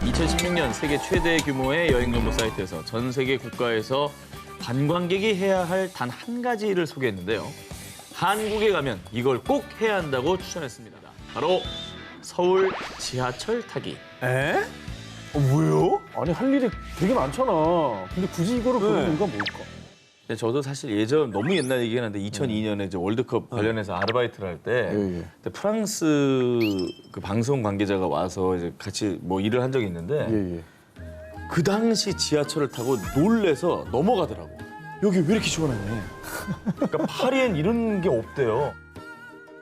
2016년 세계 최대 규모의 여행 정보 사이트에서 전 세계 국가에서 관광객이 해야 할 단 한 가지 일을 소개했는데요. 한국에 가면 이걸 꼭 해야 한다고 추천했습니다. 바로 서울 지하철 타기. 에? 왜요? 아니 할 일이 되게 많잖아. 근데 굳이 이거를 고른 이유가 뭘까? 근데 저도 사실 예전 너무 옛날 얘기긴 한데 2002년에 이제 월드컵 관련해서 아르바이트를 할 때 그때 프랑스 그 방송 관계자가 와서 이제 같이 뭐 일을 한 적이 있는데 예예. 그 당시 지하철을 타고 놀래서 넘어가더라고. 여기 왜 이렇게 시원하냐. 그러니까 파리엔 이런 게 없대요.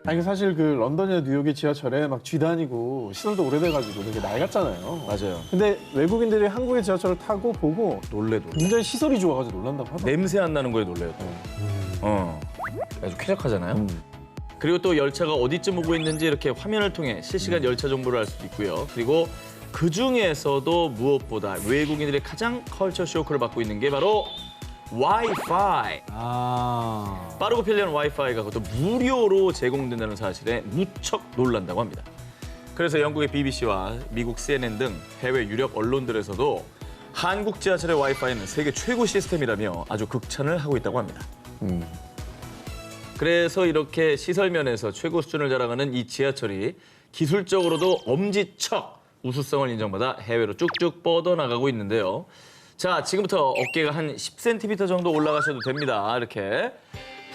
아니 사실 그 런던이나 뉴욕의 지하철에 막 쥐다니고 시설도 오래돼가지고 되게 낡았잖아요. 맞아요. 근데 외국인들이 한국의 지하철을 타고 보고 놀래. 굉장히 시설이 좋아가지고 놀란다고 하더라고요. 냄새 안 나는 거에 놀래요. 또. 아주 쾌적하잖아요. 그리고 또 열차가 어디쯤 오고 있는지 이렇게 화면을 통해 실시간 열차 정보를 알 수도 있고요. 그리고 그 중에서도 무엇보다 외국인들이 가장 컬처 쇼크를 받고 있는 게 바로 와이파이. 빠르고 편리한 와이파이가 그것도 무료로 제공된다는 사실에 무척 놀란다고 합니다. 그래서 영국의 BBC와 미국 CNN 등 해외 유력 언론들에서도 한국 지하철의 와이파이는 세계 최고 시스템이라며 아주 극찬을 하고 있다고 합니다. 그래서 이렇게 시설면에서 최고 수준을 자랑하는 이 지하철이 기술적으로도 엄지척 우수성을 인정받아 해외로 쭉쭉 뻗어나가고 있는데요. 자, 지금부터 어깨가 한 10cm 정도 올라가셔도 됩니다. 이렇게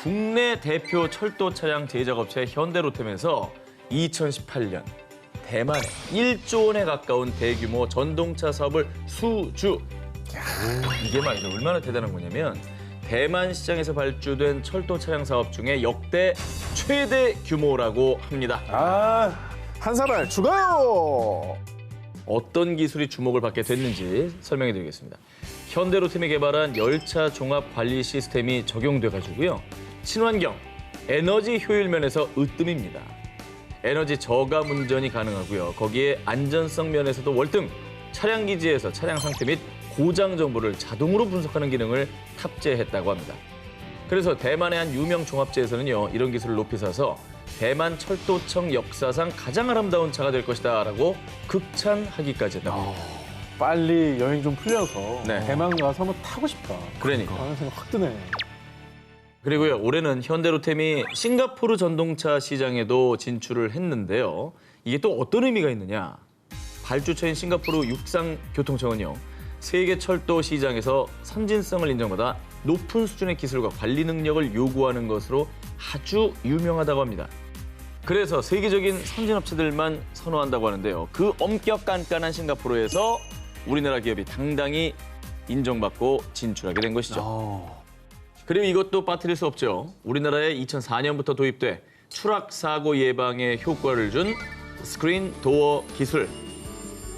국내 대표 철도 차량 제작 업체 현대로템에서 2018년 대만에 1조 원에 가까운 대규모 전동차 사업을 수주. 이게 말이죠. 얼마나 대단한 거냐면 대만 시장에서 발주된 철도 차량 사업 중에 역대 최대 규모라고 합니다. 한 사발 추가요. 어떤 기술이 주목을 받게 됐는지 설명해 드리겠습니다. 현대로템이 개발한 열차 종합 관리 시스템이 적용돼 가지고요. 친환경, 에너지 효율 면에서 으뜸입니다. 에너지 저감 운전이 가능하고요. 거기에 안전성 면에서도 월등 차량 기지에서 차량 상태 및 고장 정보를 자동으로 분석하는 기능을 탑재했다고 합니다. 그래서 대만의 한 유명 종합제에서는요. 이런 기술을 높이 사서 대만 철도청 역사상 가장 아름다운 차가 될 것이다라고 극찬하기까지 했다고. 빨리 여행 좀 풀려서 네. 대만 가서 한번 타고 싶다. 그러니까. 하는 생각 확 드네. 그리고요, 올해는 현대로템이 싱가포르 전동차 시장에도 진출을 했는데요. 이게 또 어떤 의미가 있느냐. 발주처인 싱가포르 육상교통청은요. 세계 철도 시장에서 선진성을 인정받아 높은 수준의 기술과 관리 능력을 요구하는 것으로 아주 유명하다고 합니다. 그래서 세계적인 선진업체들만 선호한다고 하는데요. 그 엄격 깐깐한 싱가포르에서 우리나라 기업이 당당히 인정받고 진출하게 된 것이죠. 그리고 이것도 빠뜨릴 수 없죠. 우리나라에 2004년부터 도입돼 추락 사고 예방에 효과를 준 스크린 도어 기술.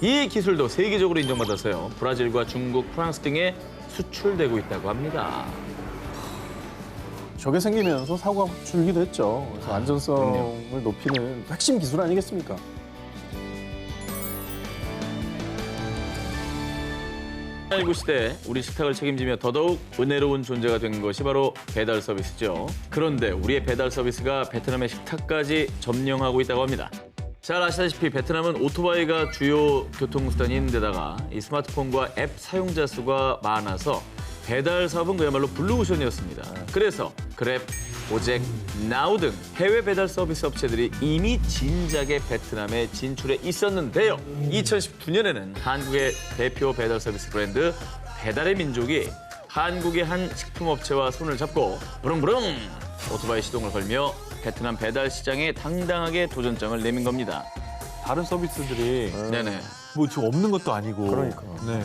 이 기술도 세계적으로 인정받아서요. 브라질과 중국, 프랑스 등에 수출되고 있다고 합니다. 저게 생기면서 사고가 확 줄기도 했죠. 그래서 안전성을 높이는 핵심 기술 아니겠습니까? 코로나19 시대 우리 식탁을 책임지며 더더욱 은혜로운 존재가 된 것이 바로 배달 서비스죠. 그런데 우리의 배달 서비스가 베트남의 식탁까지 점령하고 있다고 합니다. 잘 아시다시피 베트남은 오토바이가 주요 교통수단인 데다가 이 스마트폰과 앱 사용자 수가 많아서 배달 사업은 그야말로 블루오션이었습니다. 그래서 그랩, 고잭, 나우 등 해외 배달 서비스 업체들이 이미 진작에 베트남에 진출해 있었는데요. 2019년에는 한국의 대표 배달 서비스 브랜드 배달의 민족이 한국의 한 식품업체와 손을 잡고 부릉부릉 오토바이 시동을 걸며 베트남 배달 시장에 당당하게 도전장을 내민 겁니다. 다른 서비스들이 네네. 뭐 지금 없는 것도 아니고. 그러니까. 네.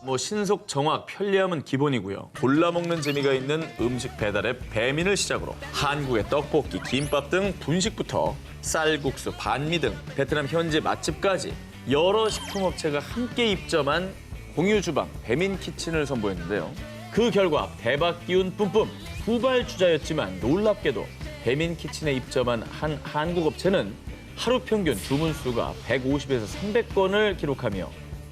뭐 신속, 정확, 편리함은 기본이고요. 골라 먹는 재미가 있는 음식 배달 앱 배민을 시작으로 한국의 떡볶이, 김밥 등 분식부터 쌀국수, 반미 등 베트남 현지 맛집까지 여러 식품업체가 함께 입점한 공유 주방 배민 키친을 선보였는데요. 그 결과 대박 기운 뿜뿜 후발주자였지만 놀랍게도 배민 키친에 입점한 한 한국 업체는 하루 평균 주문 수가 150에서 300건을 기록하며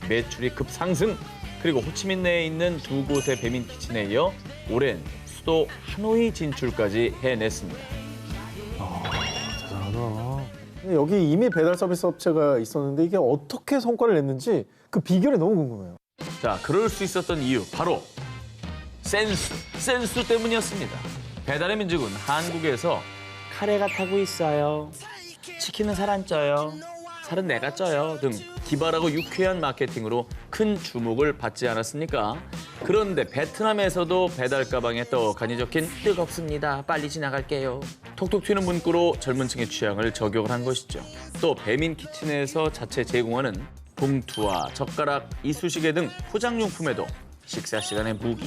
매출이 급상승. 그리고 호치민내에 있는 두 곳의 배민 키친에 이어 올해는 수도 하노이 진출까지 해냈습니다. 대단하다. 여기 이미 배달 서비스 업체가 있었는데 이게 어떻게 성과를 냈는지 그 비결이 너무 궁금해요. 자, 그럴 수 있었던 이유 바로 센스 때문이었습니다. 배달의 민족은 한국에서 카레가 타고 있어요. 치킨은 살 안 쪄요. 살은 내가 쪄요. 등 기발하고 유쾌한 마케팅으로 큰 주목을 받지 않았습니까? 그런데 베트남에서도 배달 가방에 떡하니 적힌 뜨겁습니다. 빨리 지나갈게요. 톡톡 튀는 문구로 젊은 층의 취향을 저격을 한 것이죠. 또 배민 키친에서 자체 제공하는 봉투와 젓가락, 이쑤시개 등 포장용품에도 식사 시간에 무기,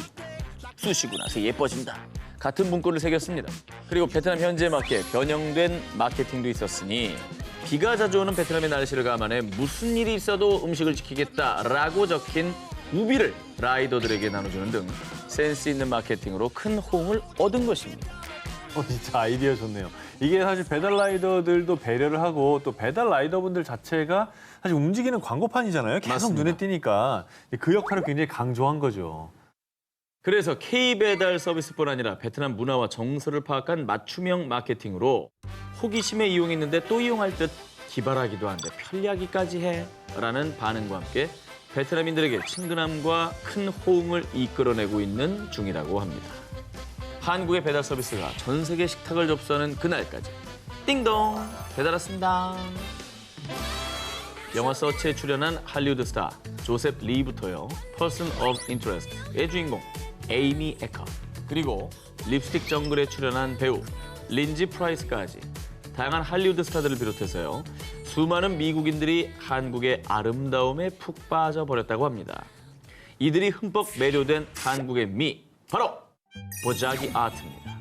쑤시고 나서 예뻐진다. 같은 문구를 새겼습니다. 그리고 베트남 현지에 맞게 변형된 마케팅도 있었으니 비가 자주 오는 베트남의 날씨를 감안해 무슨 일이 있어도 음식을 지키겠다라고 적힌 우비를 라이더들에게 나눠주는 등 센스 있는 마케팅으로 큰 호응을 얻은 것입니다. 진짜 아이디어 좋네요. 이게 사실 배달 라이더들도 배려를 하고 또 배달 라이더분들 자체가 사실 움직이는 광고판이잖아요. 계속 맞습니다. 눈에 띄니까 그 역할을 굉장히 강조한 거죠. 그래서 K배달 서비스뿐 아니라 베트남 문화와 정서를 파악한 맞춤형 마케팅으로 호기심에 이용했는데 또 이용할 듯 기발하기도 한데 편리하기까지 해 라는 반응과 함께 베트남인들에게 친근함과 큰 호응을 이끌어내고 있는 중이라고 합니다. 한국의 배달 서비스가 전 세계 식탁을 접수하는 그날까지 띵동 배달 왔습니다. 영화 서치에 출연한 할리우드 스타 조셉 리부터요. Person of Interest의 주인공 에이미 에커, 그리고 립스틱 정글에 출연한 배우 린지 프라이스까지 다양한 할리우드 스타들을 비롯해서요. 수많은 미국인들이 한국의 아름다움에 푹 빠져버렸다고 합니다. 이들이 흠뻑 매료된 한국의 미, 바로 보자기 아트입니다.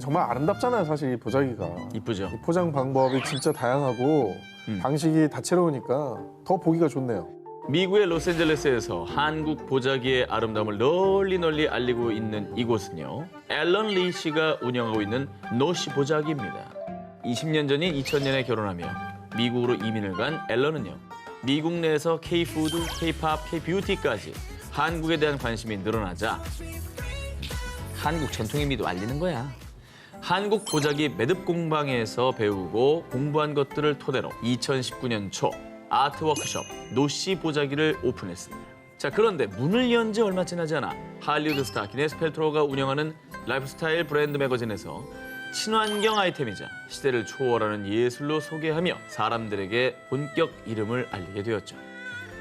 정말 아름답잖아요, 사실 이 보자기가. 이쁘죠? 포장 방법이 진짜 다양하고 방식이 다채로우니까 더 보기가 좋네요. 미국의 로스앤젤레스에서 한국 보자기의 아름다움을 널리 알리고 있는 이곳은요. 앨런 리 씨가 운영하고 있는 노시 보자기입니다. 20년 전인 2000년에 결혼하며 미국으로 이민을 간 앨런은요. 미국 내에서 K-푸드, K-팝, K-뷰티까지 한국에 대한 관심이 늘어나자 한국 전통의 미도 알리는 거야. 한국 보자기 매듭 공방에서 배우고 공부한 것들을 토대로 2019년 초 아트 워크숍 노시 보자기를 오픈했습니다. 자, 그런데 문을 연 지 얼마 지나지 않아 할리우드 스타 기네스 펠트로가 운영하는 라이프스타일 브랜드 매거진에서 친환경 아이템이자 시대를 초월하는 예술로 소개하며 사람들에게 본격 이름을 알리게 되었죠.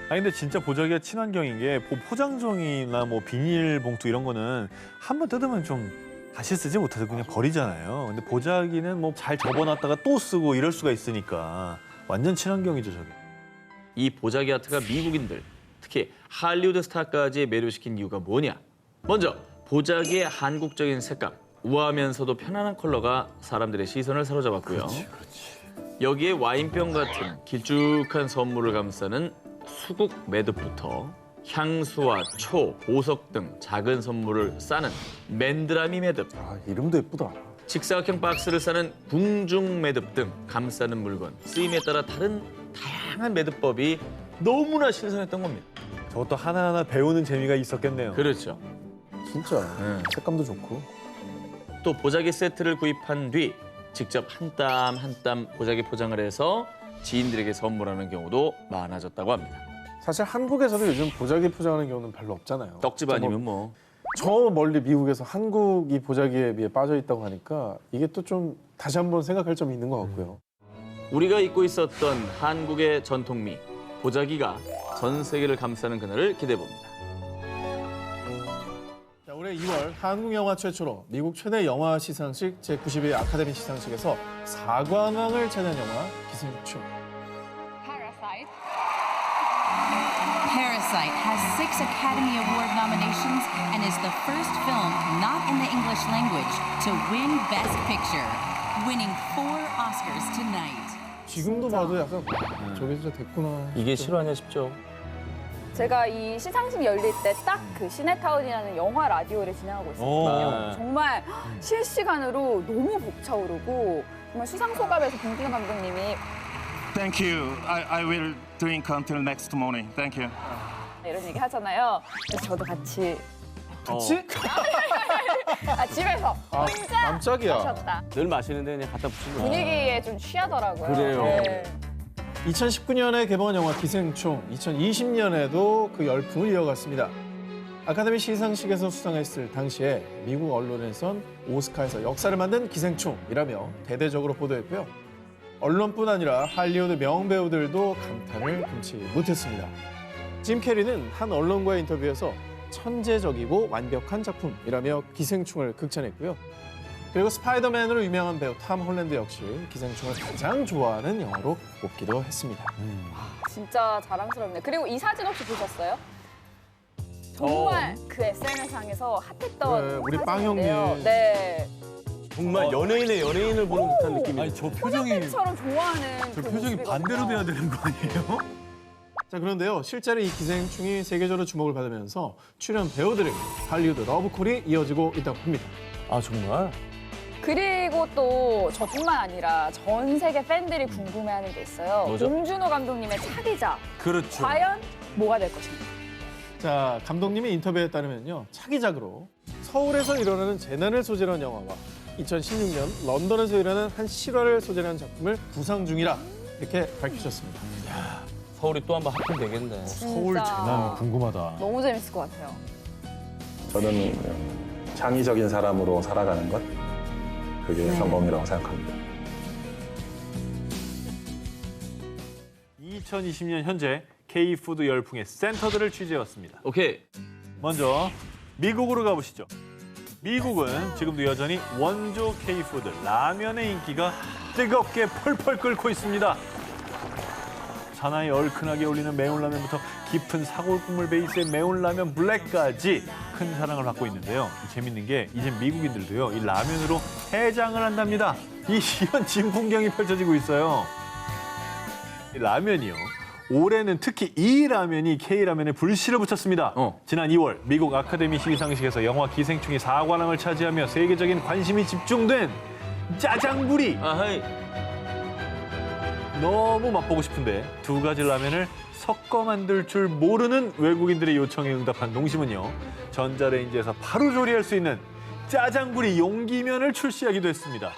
아니 근데 진짜 보자기가 친환경인 게 포장종이나 뭐 비닐봉투 이런 거는 한 번 뜯으면 좀 다시 쓰지 못해서 그냥 버리잖아요. 근데 보자기는 뭐 잘 접어놨다가 또 쓰고 이럴 수가 있으니까 완전 친환경이죠, 저게. 이 보자기 아트가 미국인들, 특히 할리우드 스타까지 매료시킨 이유가 뭐냐? 먼저 보자기의 한국적인 색감, 우아하면서도 편안한 컬러가 사람들의 시선을 사로잡았고요. 여기에 와인병 같은 길쭉한 선물을 감싸는 수국 매듭부터 향수와 초, 보석 등 작은 선물을 싸는 맨드라미 매듭, 아, 이름도 예쁘다. 직사각형 박스를 싸는 궁중 매듭 등 감싸는 물건, 쓰임에 따라 다양한 매듭법이 너무나 신선했던 겁니다. 저것도 하나하나 배우는 재미가 있었겠네요. 그렇죠. 진짜 색감도 좋고. 또 보자기 세트를 구입한 뒤 직접 한 땀 한 땀 보자기 포장을 해서 지인들에게 선물하는 경우도 많아졌다고 합니다. 사실 한국에서도 요즘 보자기 포장하는 경우는 별로 없잖아요. 떡집 아니면 뭐. 저 멀리 미국에서 한국이 보자기에 비해 빠져 있다고 하니까 이게 또 좀 다시 한번 생각할 점이 있는 것 같고요. 우리가 잊고 있었던 한국의 전통미, 보자기가 전 세계를 감싸는 그날을 기대해봅니다. 자, 올해 2월 한국 영화 최초로 미국 최대 영화 시상식 제92회 아카데미 시상식에서 4관왕을 차지한 영화 기생충. Parasite has 6 Academy Award nominations and is the first film not in the English language to win Best Picture, winning 4 Oscars tonight. 지금도 봐도 약간 저게 진짜 됐구나. 이게 실화냐 싶죠? 제가 이 시상식 열릴 때 딱 그 시네타운이라는 영화 라디오를 진행하고 있었거든요. 정말 실시간으로 너무 벅차오르고 정말 수상 소감에서 김기현 감독님이 Thank you. I will drink until next morning. Thank you. 이런 얘기 하잖아요. 그래서 저도 같이 같이? 집에서 혼자 깜짝이야. 마셨다. 늘 마시는데 그냥 갖다 붙인 거야. 분위기에 좀 취하더라고요. 그래요. 네. 2019년에 개봉한 영화 기생충, 2020년에도 그 열풍을 이어갔습니다. 아카데미 시상식에서 수상했을 당시에 미국 언론에선 오스카에서 역사를 만든 기생충이라며 대대적으로 보도했고요. 언론뿐 아니라 할리우드 명배우들도 감탄을 금치 못했습니다. 짐 캐리는 한 언론과의 인터뷰에서 천재적이고 완벽한 작품이라며 기생충을 극찬했고요. 그리고 스파이더맨으로 유명한 배우 탐 홀랜드 역시 기생충을 가장 좋아하는 영화로 꼽기도 했습니다. 진짜 자랑스럽네. 그리고 이 사진 혹시 보셨어요? 정말 그 SNS상에서 핫했던 그래, 우리 사진인데요. 빵 형님. 네. 정말 연예인의 연예인을 보는 듯한 느낌이. 아니 저 표정이 처럼 좋아하는 저 그 표정이 모습이거든요. 반대로 돼야 되는 거 아니에요? 자, 그런데요, 실제로 이 기생충이 세계적으로 주목을 받으면서 출연 배우들에게 할리우드 러브콜이 이어지고 있다고 합니다. 아 정말? 그리고 또 저뿐만 아니라 전 세계 팬들이 궁금해하는 게 있어요. 뭐죠? 봉준호 감독님의 차기작. 그렇죠. 과연 뭐가 될 것인가? 자, 감독님의 인터뷰에 따르면요, 차기작으로 서울에서 일어나는 재난을 소재로 한 영화와 2016년 런던에서 일어나는 한 실화를 소재로 한 작품을 구상 중이라 이렇게 밝히셨습니다. 서울이 또 한 번 하품 되겠네. 서울 진짜 재난 궁금하다. 너무 재밌을 것 같아요. 저는 창의적인 사람으로 살아가는 것, 그게 성공이라고 생각합니다. 2020년 현재 K푸드 열풍의 센터들을 취재해왔습니다. 오케이. 먼저 미국으로 가보시죠. 미국은 지금도 여전히 원조 K푸드 라면의 인기가 뜨겁게 펄펄 끓고 있습니다. 사나이 얼큰하게 올리는 매운 라면부터 깊은 사골국물 베이스의 매운 라면 블랙까지 큰 사랑을 받고 있는데요. 재밌는 게 이제 미국인들도요, 이 라면으로 해장을 한답니다. 이 희한 진풍경이 펼쳐지고 있어요. 이 라면이요. 올해는 특히 이 라면이 K라면에 불씨를 붙였습니다. 지난 2월 미국 아카데미 시상식에서 영화 기생충이 4관왕을 차지하며 세계적인 관심이 집중된 짜장구리. 아하이. 너무 맛보고 싶은데 두 가지 라면을 섞어 만들 줄 모르는 외국인들의 요청에 응답한 농심은요, 전자레인지에서 바로 조리할 수 있는 짜장구리 용기면을 출시하기도 했습니다.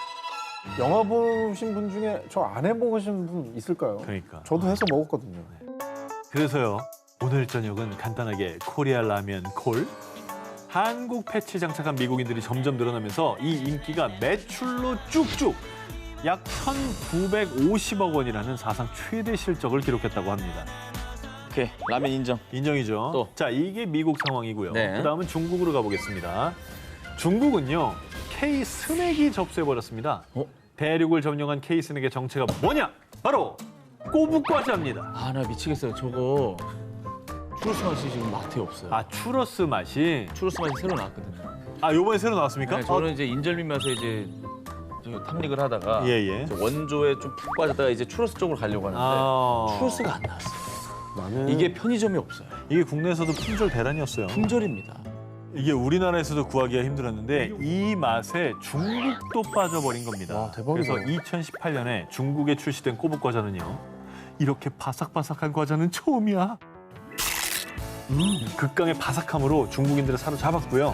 영화 보신 분 중에 저 안 해보신 분 있을까요? 그러니까. 저도 해서 먹었거든요. 그래서요, 오늘 저녁은 간단하게 코리아 라면 콜. 한국 패치 장착한 미국인들이 점점 늘어나면서 이 인기가 매출로 쭉쭉 약 1,950억 원이라는 사상 최대 실적을 기록했다고 합니다. 오케이. 라면 인정. 인정이죠. 또. 자, 이게 미국 상황이고요. 네. 그다음은 중국으로 가보겠습니다. 중국은요, K 스낵이 접수해버렸습니다. 대륙을 점령한 K 스낵의 정체가 뭐냐? 바로 꼬북과자입니다. 아, 나 미치겠어요. 저거 추러스 맛이 지금 마트에 없어요. 아, 추러스 맛이. 추러스 맛이 새로 나왔거든요. 아, 요번에 새로 나왔습니까? 네, 저는 이제 인절미 맛에 이제 저 탐닉을 하다가 예, 예. 저 원조에 좀 푹 빠졌다가 이제 추러스 쪽으로 가려고 하는데 아. 추러스가 안 나왔어요. 나는 이게 편의점이 없어요. 이게 국내에서도 품절 대란이었어요. 품절입니다. 이게 우리나라에서도 구하기가 힘들었는데 이 맛에 중국도 빠져버린 겁니다. 와, 대박이다. 그래서 2018년에 중국에 출시된 꼬북과자는요, 이렇게 바삭바삭한 과자는 처음이야. 극강의 바삭함으로 중국인들을 사로잡았고요.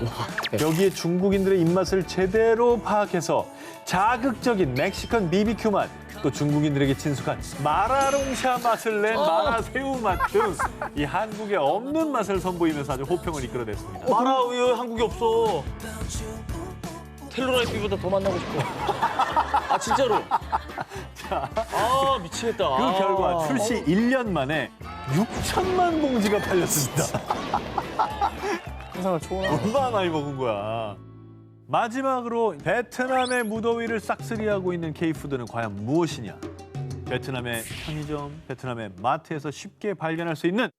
여기에 중국인들의 입맛을 제대로 파악해서 자극적인 멕시칸 BBQ 맛, 또 중국인들에게 친숙한 마라롱샤 맛을 낸 마라새우 맛 등 이 한국에 없는 맛을 선보이면서 아주 호평을 이끌어냈습니다. 마라 왜 한국에 없어? 텔로라이프보다 더 만나고 싶어. 아 진짜로. 아 미치겠다. 그 결과 출시 1년 만에 6천만 봉지가 팔렸습니다. 세상을 초월하는. 얼마나 많이 먹은 거야. 마지막으로 베트남의 무더위를 싹쓸이하고 있는 K푸드는 과연 무엇이냐? 베트남의 편의점, 베트남의 마트에서 쉽게 발견할 수 있는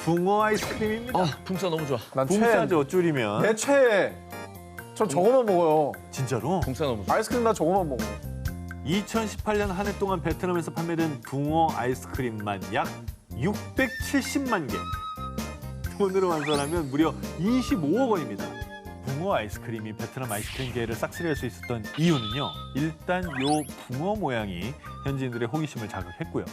붕어 아이스크림입니다. 아 붕사 너무 좋아. 난 최애. 붕사죠, 줄이면. 내 최애. 저 저거만 먹어요. 진짜로? 붕사 너무 좋아. 아이스크림 나 저거만 먹어. 2018년 한 해 동안 베트남에서 판매된 붕어 아이스크림만 약 670만 개. 돈으로 환산하면 무려 25억 원입니다. 붕어 아이스크림이 베트남 아이스크림계를 싹쓸이할 수 있었던 이유는요, 일단 요 붕어 모양이 현지인들의 호기심을 자극했고요.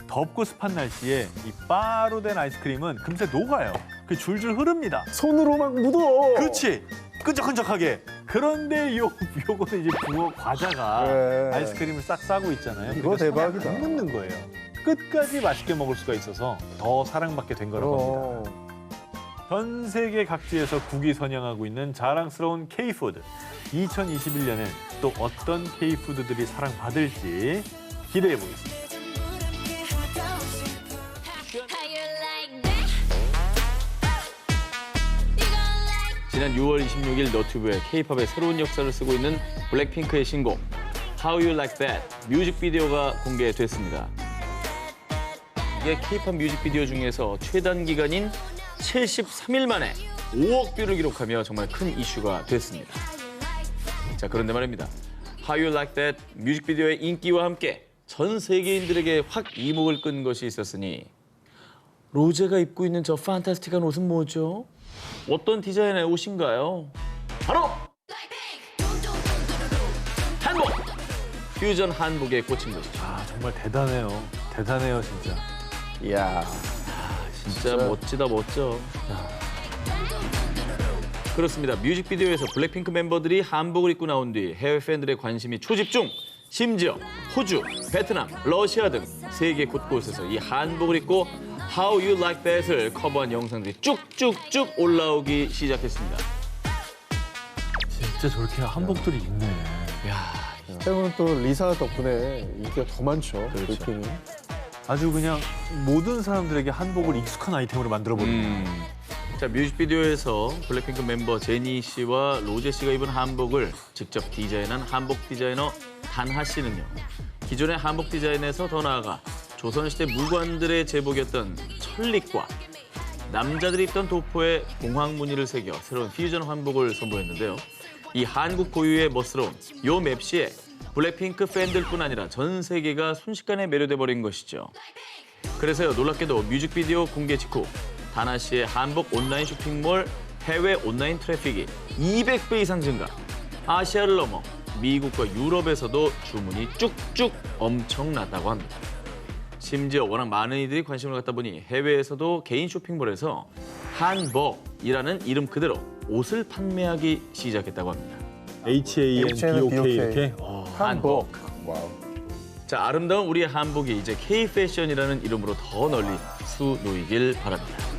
덥고 습한 날씨에 이 바로 된 아이스크림은 금세 녹아요. 그 줄줄 흐릅니다. 손으로 막 묻어. 그렇지. 끈적끈적하게. 그런데 요거는 이제 붕어 과자가 네. 아이스크림을 싹 싸고 있잖아요. 이거 그러니까 손에 대박이다. 안 묻는 거예요. 끝까지 맛있게 먹을 수가 있어서 더 사랑받게 된 거라고 합니다. 전 세계 각지에서 국위선양하고 있는 자랑스러운 K푸드. 2021년엔 또 어떤 K푸드들이 사랑받을지 기대해 보겠습니다. 지난 6월 26일 너튜브에 K-팝의 새로운 역사를 쓰고 있는 블랙핑크의 신곡 How You Like That 뮤직비디오가 공개됐습니다. 이게 K-팝 뮤직비디오 중에서 최단 기간인 73일 만에 5억 뷰를 기록하며 정말 큰 이슈가 됐습니다. 자, 그런데 말입니다. How You Like That 뮤직비디오의 인기와 함께 전 세계인들에게 확 이목을 끈 것이 있었으니 로제가 입고 있는 저 판타스틱한 옷은 뭐죠? 어떤 디자인의 옷인가요? 바로 한복! 퓨전 한복에 꽂힌 것이죠. 아, 정말 대단해요. 대단해요, 진짜. 이야. 진짜 멋지다, 멋져. 그렇습니다. 뮤직비디오에서 블랙핑크 멤버들이 한복을 입고 나온 뒤 해외 팬들의 관심이 초집중! 심지어 호주, 베트남, 러시아 등 세계 곳곳에서 이 한복을 입고 How You Like That을 커버한 영상들이 쭉쭉쭉 올라오기 시작했습니다. 진짜 저렇게 한복들이 있네. 최근은 또 리사 덕분에 인기가 더 많죠. 그렇죠. 블랙핑이. 아주 그냥 모든 사람들에게 한복을 익숙한 아이템으로 만들어버리는. 자, 뮤직비디오에서 블랙핑크 멤버 제니 씨와 로제 씨가 입은 한복을 직접 디자인한 한복 디자이너 단하 씨는요. 기존의 한복 디자인에서 더 나아가 조선시대 무관들의 제복이었던 천릭과 남자들이 입던 도포에 공황 무늬를 새겨 새로운 퓨전 한복을 선보였는데요. 이 한국 고유의 멋스러운 요 맵시에 블랙핑크 팬들뿐 아니라 전 세계가 순식간에 매료돼 버린 것이죠. 그래서요, 놀랍게도 뮤직비디오 공개 직후 다나 씨의 한복 온라인 쇼핑몰 해외 온라인 트래픽이 200배 이상 증가. 아시아를 넘어 미국과 유럽에서도 주문이 쭉쭉 엄청났다고 합니다. 심지어 워낙 많은 이들이 관심을 갖다 보니 해외에서도 개인 쇼핑몰에서 한복이라는 이름 그대로 옷을 판매하기 시작했다고 합니다. HANBOK 이렇게? 한복. 와우. 자, 아름다운 우리의 한복이 이제 K-패션이라는 이름으로 더 널리 수놓이길 바랍니다.